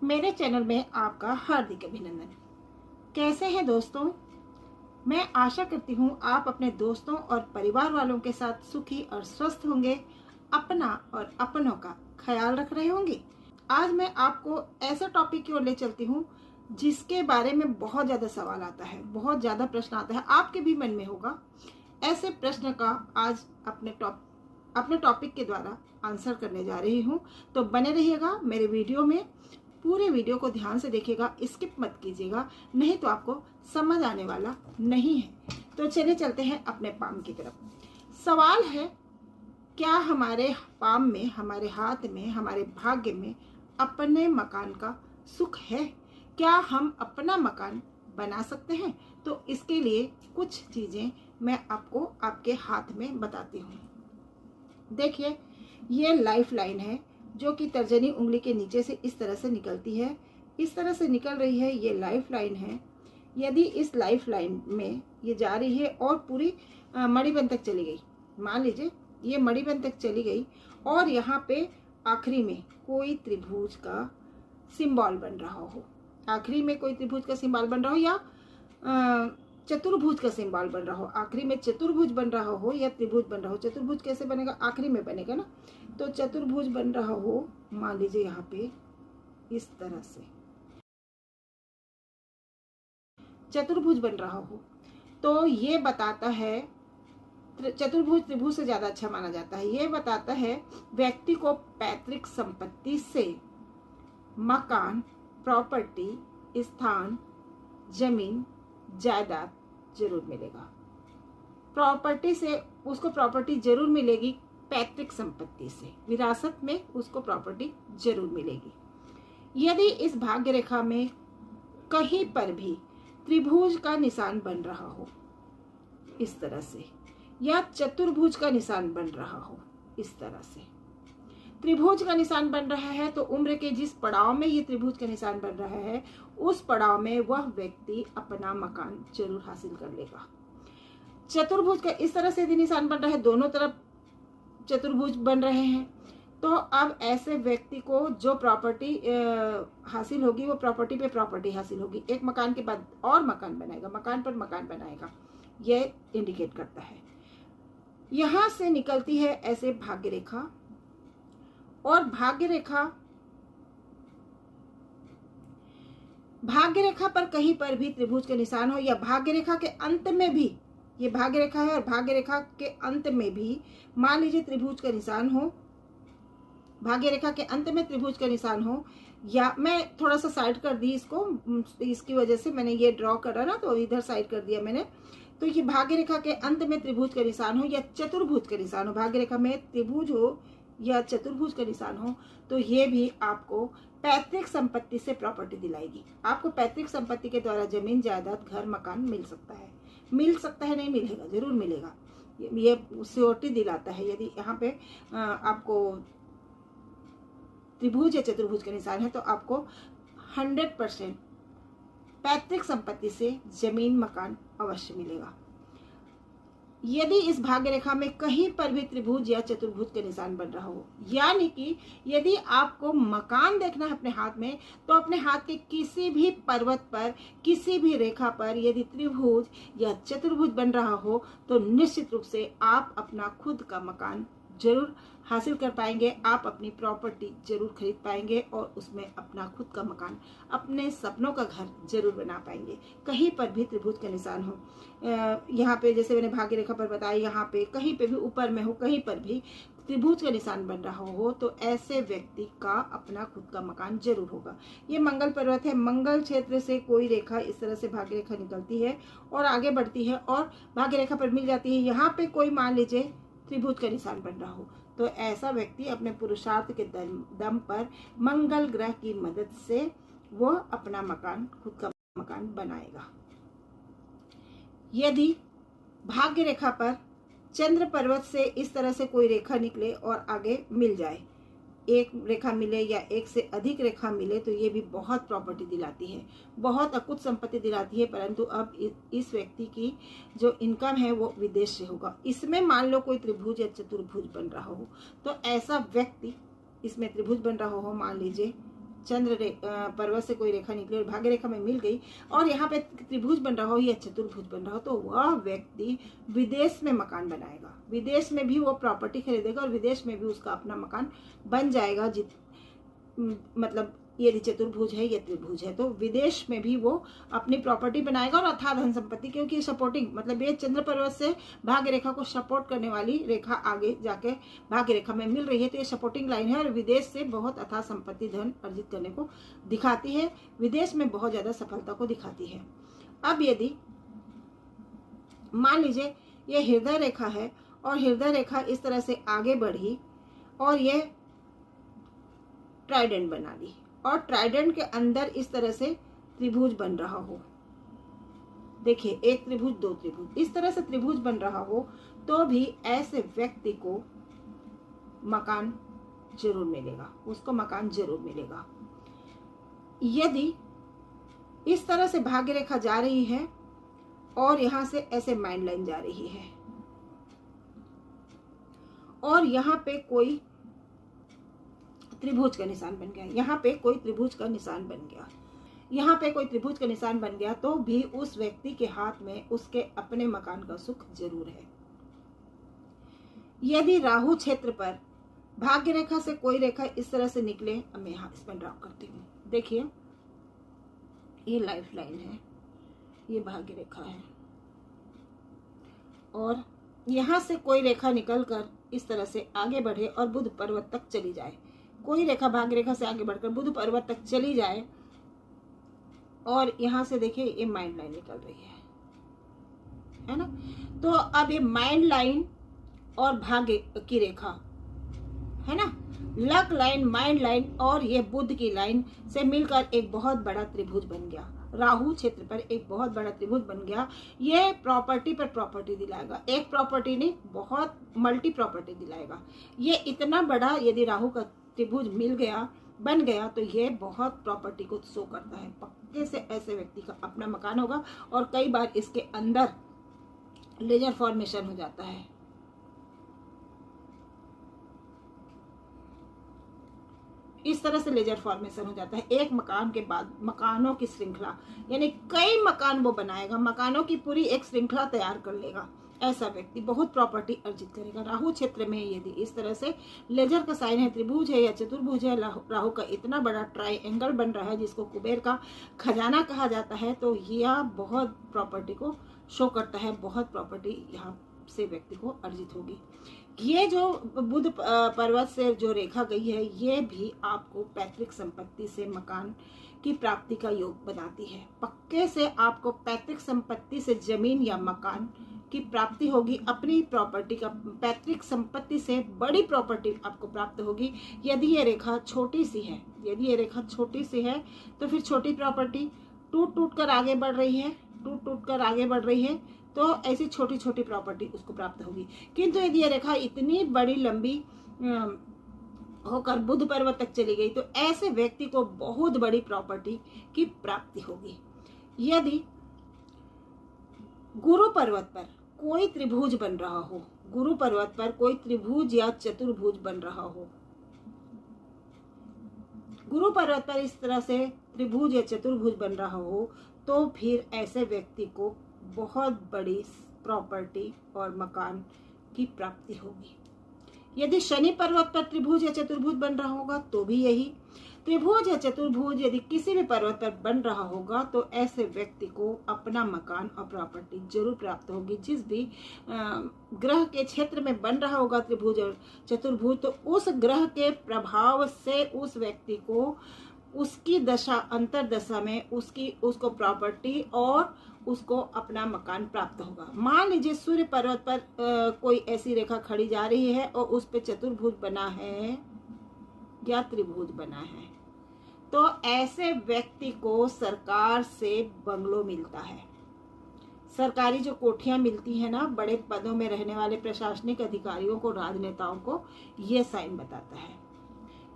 मेरे चैनल में आपका हार्दिक अभिनंदन। कैसे हैं दोस्तों? मैं आशा करती हूँ आप अपने दोस्तों और परिवार वालों के साथ सुखी और स्वस्थ होंगे, अपना और अपनों का ख्याल रख रहे होंगे। आज मैं आपको ऐसे टॉपिक की ओर ले चलती हूँ जिसके बारे में बहुत ज़्यादा सवाल आता है, बहुत ज़्यादा प्रश्न आता है, आपके भी मन में होगा। ऐसे प्रश्न का आज अपने टॉपिक के द्वारा आंसर करने जा रही हूँ। तो बने रहिएगा मेरे वीडियो में, पूरे वीडियो को ध्यान से देखिएगा, स्किप मत कीजिएगा, नहीं तो आपको समझ आने वाला नहीं है। तो चलिए चलते हैं अपने पाम की तरफ। सवाल है, क्या हमारे पाम में, हमारे हाथ में, हमारे भाग्य में अपने मकान का सुख है? क्या हम अपना मकान बना सकते हैं? तो इसके लिए कुछ चीज़ें मैं आपको आपके हाथ में बताती हूँ। देखिए, ये लाइफ लाइन है जो कि तर्जनी उंगली के नीचे से इस तरह से निकलती है, इस तरह से निकल रही है। ये लाइफ लाइन है। यदि इस लाइफ लाइन में ये जा रही है और पूरी मणिबंध तक चली गई, मान लीजिए ये मणिबंध तक चली गई और यहाँ पे आखिरी में कोई त्रिभुज का सिंबल बन रहा हो, आखिरी में कोई त्रिभुज का सिंबल बन रहा हो या चतुर्भुज का सिंबल बन रहा हो, आखिरी में चतुर्भुज बन रहा हो या त्रिभुज बन रहा हो। चतुर्भुज कैसे बनेगा? आखिरी में बनेगा ना। तो चतुर्भुज बन रहा हो, मान लीजिए यहाँ पे इस तरह से चतुर्भुज बन रहा हो, तो ये बताता है, चतुर्भुज त्रिभुज से ज्यादा अच्छा माना जाता है। ये बताता है व्यक्ति को पैतृक संपत्ति से मकान, प्रॉपर्टी, स्थान, जमीन, जायदाद जरूर मिलेगा। प्रॉपर्टी से उसको प्रॉपर्टी जरूर मिलेगी, पैतृक संपत्ति से, विरासत में उसको प्रॉपर्टी जरूर मिलेगी। यदि इस भाग्य रेखा में कहीं पर भी त्रिभुज का निशान बन रहा हो इस तरह से, या चतुर्भुज का निशान बन रहा हो इस तरह से, त्रिभुज का निशान बन रहा है, तो उम्र के जिस पड़ाव में ये त्रिभुज का निशान बन रहा है उस पड़ाव में वह व्यक्ति अपना मकान जरूर हासिल कर लेगा। चतुर्भुज का इस तरह से यदि निशान बन रहा है, दोनों तरफ चतुर्भुज बन रहे हैं, तो अब ऐसे व्यक्ति को जो प्रॉपर्टी हासिल होगी वो प्रॉपर्टी पे प्रॉपर्टी हासिल होगी, एक मकान के बाद और मकान बनाएगा, मकान पर मकान बनाएगा। ये इंडिकेट करता है। यहां से निकलती है ऐसे भाग्य रेखा, और भाग्य रेखा पर कहीं पर भी त्रिभुज के निशान हो, या भाग्य रेखा के अंत में भी, ये भाग्य रेखा है और भाग्य रेखा के अंत में भी मान लीजिए त्रिभुज का निशान हो, भाग्य रेखा के अंत में त्रिभुज का निशान हो, या मैं थोड़ा सा साइड कर दी इसको, इसकी वजह से मैंने ये ड्रॉ करा ना, तो इधर साइड कर दिया मैंने। तो ये भाग्य रेखा के अंत में त्रिभुज का निशान हो या चतुर्भुज का निशान हो, भाग्य रेखा में त्रिभुज हो या चतुर्भुज का निशान हो, तो ये भी आपको पैतृक संपत्ति से प्रॉपर्टी दिलाएगी। आपको पैतृक संपत्ति के द्वारा जमीन, जायदाद, घर, मकान मिल सकता है। नहीं मिलेगा, जरूर मिलेगा, ये श्योरिटी दिलाता है। यदि यहाँ पे आपको त्रिभुज या चतुर्भुज का निशान है तो आपको 100% पैतृक संपत्ति से जमीन, मकान अवश्य मिलेगा। यदि इस भाग्य रेखा में कहीं पर भी त्रिभुज या चतुर्भुज के निशान बन रहा हो, यानी कि यदि आपको मकान देखना है अपने हाथ में, तो अपने हाथ के किसी भी पर्वत पर, किसी भी रेखा पर यदि त्रिभुज या चतुर्भुज बन रहा हो, तो निश्चित रूप से आप अपना खुद का मकान जरूर हासिल कर पाएंगे, आप अपनी प्रॉपर्टी जरूर खरीद पाएंगे और उसमें अपना खुद का मकान, अपने सपनों का घर जरूर बना पाएंगे। कहीं पर भी त्रिभुज का निशान हो, यहाँ पे जैसे मैंने भाग्य रेखा पर बताया, यहाँ पे कहीं पे भी ऊपर में हो, कहीं पर भी त्रिभुज का निशान बन रहा हो, तो ऐसे व्यक्ति का अपना खुद का मकान जरूर होगा। ये मंगल पर्वत है, मंगल क्षेत्र से कोई रेखा इस तरह से भाग्य रेखा निकलती है और आगे बढ़ती है और भाग्य रेखा पर मिल जाती है। यहाँ पे कोई मान लीजिए त्रिभुज का निशान बन रहा हो, तो ऐसा व्यक्ति अपने पुरुषार्थ के दम पर मंगल ग्रह की मदद से वह अपना मकान, खुद का मकान बनाएगा। यदि भाग्य रेखा पर चंद्र पर्वत से इस तरह से कोई रेखा निकले और आगे मिल जाए, एक रेखा मिले या एक से अधिक रेखा मिले, तो ये भी बहुत प्रॉपर्टी दिलाती है, बहुत अकुत संपत्ति दिलाती है। परंतु अब इस व्यक्ति की जो इनकम है वो विदेश से होगा। इसमें मान लो कोई त्रिभुज या चतुर्भुज बन रहा हो, तो ऐसा व्यक्ति, इसमें त्रिभुज बन रहा हो, मान लीजिए पर्वत से कोई रेखा निकली और भाग्य रेखा में मिल गई और यहाँ पे त्रिभुज बन रहा हो या चतुर्भुज बन रहा हो, तो वह व्यक्ति विदेश में मकान बनाएगा, विदेश में भी वो प्रॉपर्टी खरीदेगा और विदेश में भी उसका अपना मकान बन जाएगा। मतलब यदि चतुर्भुज है या त्रिभुज है तो विदेश में भी वो अपनी प्रॉपर्टी बनाएगा और अथाह धन संपत्ति, क्योंकि ये सपोर्टिंग, मतलब ये चंद्र पर्वत से भाग्य रेखा को सपोर्ट करने वाली रेखा आगे जाके भाग्य रेखा में मिल रही है, तो ये सपोर्टिंग लाइन है और विदेश से बहुत अथाह संपत्ति धन अर्जित करने को दिखाती है, विदेश में बहुत ज्यादा सफलता को दिखाती है। अब यदि मान लीजिए ये हृदय रेखा है और हृदय रेखा इस तरह से आगे बढ़ी और ये ट्राइडेंट बना ली और ट्राइडेंट के अंदर इस तरह से त्रिभुज बन रहा हो, देखिए एक त्रिभुज दो त्रिभुज, इस तरह से त्रिभुज बन रहा हो तो भी ऐसे व्यक्ति को मकान जरूर मिलेगा, उसको मकान जरूर मिलेगा। यदि इस तरह से भाग्य रेखा जा रही है और यहां से ऐसे माइंड लाइन जा रही है और यहाँ पे कोई त्रिभुज का निशान बन गया, यहाँ पे कोई त्रिभुज का निशान बन गया, यहाँ पे कोई त्रिभुज का निशान बन गया, तो भी उस व्यक्ति के हाथ में उसके अपने मकान का सुख जरूर है। यदि राहु क्षेत्र पर भाग्य रेखा से कोई रेखा इस तरह से निकले, अब मैं यहाँ इसमें ड्रॉ करती हूँ, देखिए ये लाइफ लाइन है, ये भाग्य रेखा है और यहाँ से कोई रेखा निकलकर इस तरह से आगे बढ़े और बुध पर्वत तक चली जाए, कोई रेखा भाग्य रेखा से आगे बढ़कर बुध पर्वत तक चली जाए और यहाँ से देखिए ये माइंड लाइन निकल रही है ना। तो अब ये माइंड लाइन और भाग्य की रेखा है ना, लक लाइन, माइंड लाइन और ये बुध की लाइन से मिलकर एक बहुत बड़ा त्रिभुज बन गया, राहु क्षेत्र पर एक बहुत बड़ा त्रिभुज बन गया। ये प्रॉपर्टी पर प्रॉपर्टी दिलाएगा, एक प्रॉपर्टी नहीं बहुत मल्टी प्रॉपर्टी दिलाएगा। ये इतना बड़ा यदि राहु का त्रिभुज मिल गया, बन गया, तो ये बहुत प्रॉपर्टी को शो करता है, पक्के से ऐसे व्यक्ति का अपना मकान होगा और कई बार इसके अंदर लेजर फॉर्मेशन हो जाता है। इस तरह से लेजर फॉर्मेशन हो जाता है, एक मकान के बाद मकानों की श्रृंखला, यानी कई मकान वो बनाएगा, मकानों की पूरी एक श्रृंखला तैयार कर लेगा। ऐसा व्यक्ति बहुत प्रॉपर्टी अर्जित करेगा। राहु क्षेत्र में यदि इस तरह से लेजर का साइन है, त्रिभुज है या चतुर्भुज है, राहु का इतना बड़ा ट्राइएंगल बन रहा है जिसको कुबेर का खजाना कहा जाता है, तो यह बहुत प्रॉपर्टी को शो करता है, बहुत प्रॉपर्टी यहाँ से व्यक्ति को अर्जित होगी। ये जो बुध पर्वत से जो रेखा गई है, ये भी आपको पैतृक संपत्ति से मकान की प्राप्ति का योग बनाती है। पक्के से आपको पैतृक संपत्ति से जमीन या मकान की प्राप्ति होगी, अपनी प्रॉपर्टी का, पैतृक संपत्ति से बड़ी प्रॉपर्टी आपको प्राप्त होगी। यदि ये रेखा छोटी सी है, यदि ये रेखा छोटी सी है तो फिर छोटी प्रॉपर्टी टूट टूट कर आगे बढ़ रही है, टूट टूट कर आगे बढ़ रही है, तो ऐसी छोटी छोटी प्रॉपर्टी उसको प्राप्त होगी। किंतु यदि ये रेखा इतनी बड़ी लंबी होकर बुध पर्वत तक चली गई, तो ऐसे व्यक्ति को बहुत बड़ी प्रॉपर्टी की प्राप्ति होगी। यदि गुरु पर्वत पर कोई त्रिभुज बन रहा हो, गुरु पर्वत पर कोई त्रिभुज या चतुर्भुज बन रहा हो, गुरु पर्वत पर इस तरह से त्रिभुज या चतुर्भुज बन रहा हो, तो फिर ऐसे व्यक्ति को बहुत बड़ी प्रॉपर्टी और मकान की प्राप्ति होगी। यदि शनि पर्वत पर त्रिभुज या चतुर्भुज बन रहा होगा तो भी यही, त्रिभुज या चतुर्भुज यदि किसी भी पर्वत पर बन रहा होगा तो ऐसे व्यक्ति को अपना मकान और प्रॉपर्टी जरूर प्राप्त होगी। जिस भी ग्रह के क्षेत्र में बन रहा होगा त्रिभुज और चतुर्भुज, तो उस ग्रह के प्रभाव से उस व्यक्ति को उसकी दशा अंतरदशा में उसको प्रॉपर्टी और उसको अपना मकान प्राप्त होगा। मान लीजिए सूर्य पर्वत पर कोई ऐसी रेखा खड़ी जा रही है और उस पे चतुर्भुज बना है या त्रिभुज बना है, तो ऐसे व्यक्ति को सरकार से बंगलो मिलता है। सरकारी जो कोठियां मिलती है ना, बड़े पदों में रहने वाले प्रशासनिक अधिकारियों को, राजनेताओं को, ये साइन बताता है।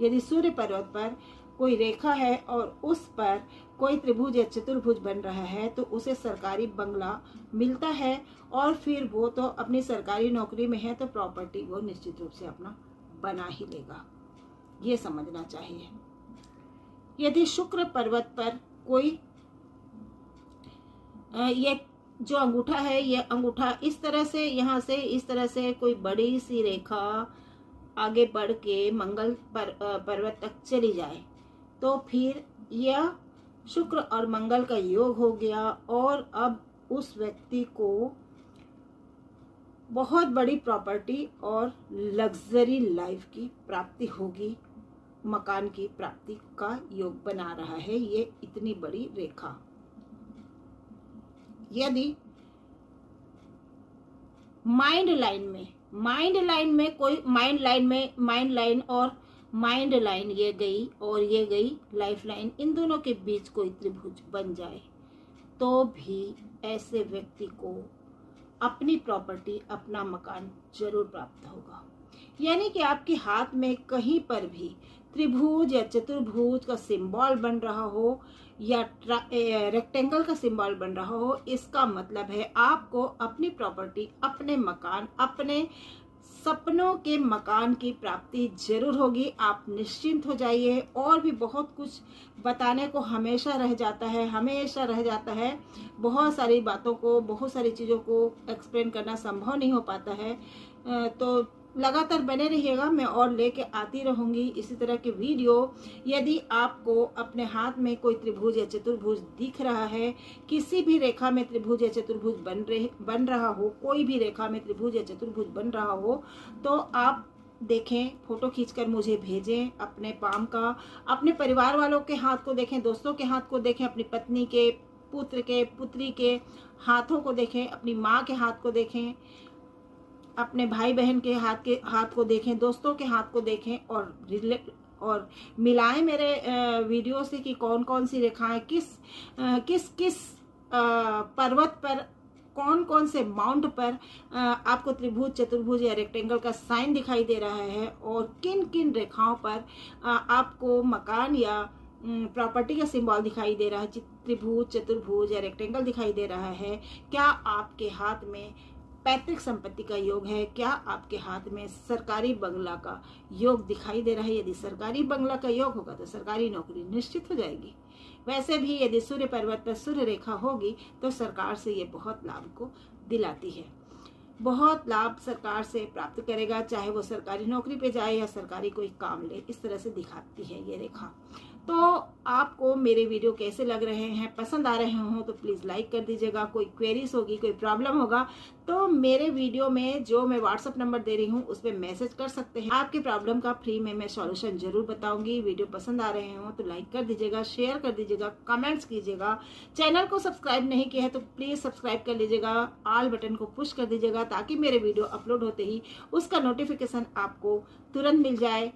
यदि सूर्य पर्वत पर कोई रेखा है और उस पर कोई त्रिभुज या चतुर्भुज बन रहा है, तो उसे सरकारी बंगला मिलता है और फिर वो तो अपनी सरकारी नौकरी में है, तो प्रॉपर्टी वो निश्चित रूप से अपना बना ही लेगा। ये समझना चाहिए। यदि शुक्र पर्वत पर कोई ये जो अंगूठा है, ये अंगूठा इस तरह से, यहाँ से इस तरह से कोई बड़ी सी रेखा आगे बढ़ के मंगल पर्वत तक चली जाए, तो फिर यह शुक्र और मंगल का योग हो गया और अब उस व्यक्ति को बहुत बड़ी प्रॉपर्टी और लग्जरी लाइफ की प्राप्ति होगी। मकान की प्राप्ति का योग बना रहा है ये इतनी बड़ी रेखा। यदि माइंड लाइन में कोई माइंड लाइन ये गई और ये गई लाइफ लाइन, इन दोनों के बीच कोई त्रिभुज बन जाए, तो भी ऐसे व्यक्ति को अपनी प्रॉपर्टी, अपना मकान जरूर प्राप्त होगा। यानी कि आपके हाथ में कहीं पर भी त्रिभुज या चतुर्भुज का सिंबल बन रहा हो या रेक्टेंगल का सिंबल बन रहा हो, इसका मतलब है आपको अपनी प्रॉपर्टी, अपने मकान, अपने सपनों के मकान की प्राप्ति जरूर होगी। आप निश्चिंत हो जाइए। और भी बहुत कुछ बताने को हमेशा रह जाता है, बहुत सारी बातों को, बहुत सारी चीज़ों को एक्सप्लेन करना संभव नहीं हो पाता है। तो लगातार बने रहिएगा, मैं और लेके आती रहूंगी इसी तरह के वीडियो। यदि आपको अपने हाथ में कोई त्रिभुज या चतुर्भुज दिख रहा है, किसी भी रेखा में त्रिभुज या चतुर्भुज बन रहा हो, कोई भी रेखा में त्रिभुज या चतुर्भुज बन रहा हो, तो आप देखें, फोटो खींचकर मुझे भेजें अपने पाम का। अपने परिवार वालों के हाथ को देखें, दोस्तों के हाथ को देखें, अपनी पत्नी के, पुत्र के, पुत्री के हाथों को देखें, अपनी माँ के हाथ को देखें, अपने भाई बहन के हाथ को देखें, दोस्तों के हाथ को देखें और मिलाएं मेरे वीडियो से कि कौन कौन सी रेखाएं किस पर्वत पर, कौन कौन से माउंट पर आपको त्रिभुज, चतुर्भुज या रेक्टेंगल का साइन दिखाई दे रहा है और किन किन रेखाओं पर आपको मकान या प्रॉपर्टी का सिंबल दिखाई दे रहा है, त्रिभुज, चतुर्भुज या रेक्टेंगल दिखाई दे रहा है। क्या आपके हाथ में पैतृक संपत्ति का योग है? क्या आपके हाथ में सरकारी बंगला का योग दिखाई दे रहा है? यदि सरकारी बंगला का योग होगा तो सरकारी नौकरी निश्चित हो जाएगी। वैसे भी यदि सूर्य पर्वत पर सूर्य रेखा होगी तो सरकार से ये बहुत लाभ को दिलाती है, बहुत लाभ सरकार से प्राप्त करेगा, चाहे वो सरकारी नौकरी पे जाए या सरकारी कोई काम ले, इस तरह से दिखाती है ये रेखा। तो आपको मेरे वीडियो कैसे लग रहे हैं, पसंद आ रहे हो तो प्लीज़ लाइक कर दीजिएगा। कोई क्वेरीज होगी, कोई प्रॉब्लम होगा तो मेरे वीडियो में जो मैं व्हाट्सअप नंबर दे रही हूँ उस पर मैसेज कर सकते हैं। आपके प्रॉब्लम का फ्री में मैं सॉल्यूशन जरूर बताऊंगी। वीडियो पसंद आ रहे हो तो लाइक कर दीजिएगा, शेयर कर दीजिएगा, कमेंट्स कीजिएगा। चैनल को सब्सक्राइब नहीं किया है तो प्लीज़ सब्सक्राइब कर लीजिएगा, ऑल बटन को पुश कर दीजिएगा ताकि मेरे वीडियो अपलोड होते ही उसका नोटिफिकेशन आपको तुरंत मिल जाए।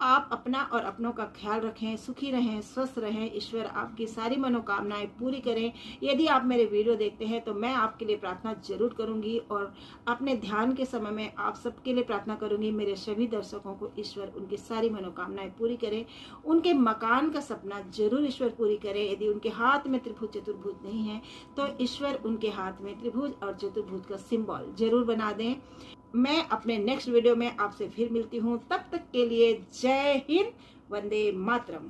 आप अपना और अपनों का ख्याल रखें, सुखी रहें, स्वस्थ रहें, ईश्वर आपकी सारी मनोकामनाएं पूरी करें। यदि आप मेरे वीडियो देखते हैं तो मैं आपके लिए प्रार्थना जरूर करूंगी और अपने ध्यान के समय में आप सबके लिए प्रार्थना करूंगी। मेरे सभी दर्शकों को ईश्वर उनकी सारी मनोकामनाएं पूरी करे, उनके मकान का सपना जरूर ईश्वर पूरी करे। यदि उनके हाथ में त्रिभुज चतुर्भुज नहीं है तो ईश्वर उनके हाथ में त्रिभुज और चतुर्भुज का सिंबल जरूर बना दें। मैं अपने नेक्स्ट वीडियो में आपसे फिर मिलती हूँ, तब तक के लिए जय हिंद, वंदे मातरम।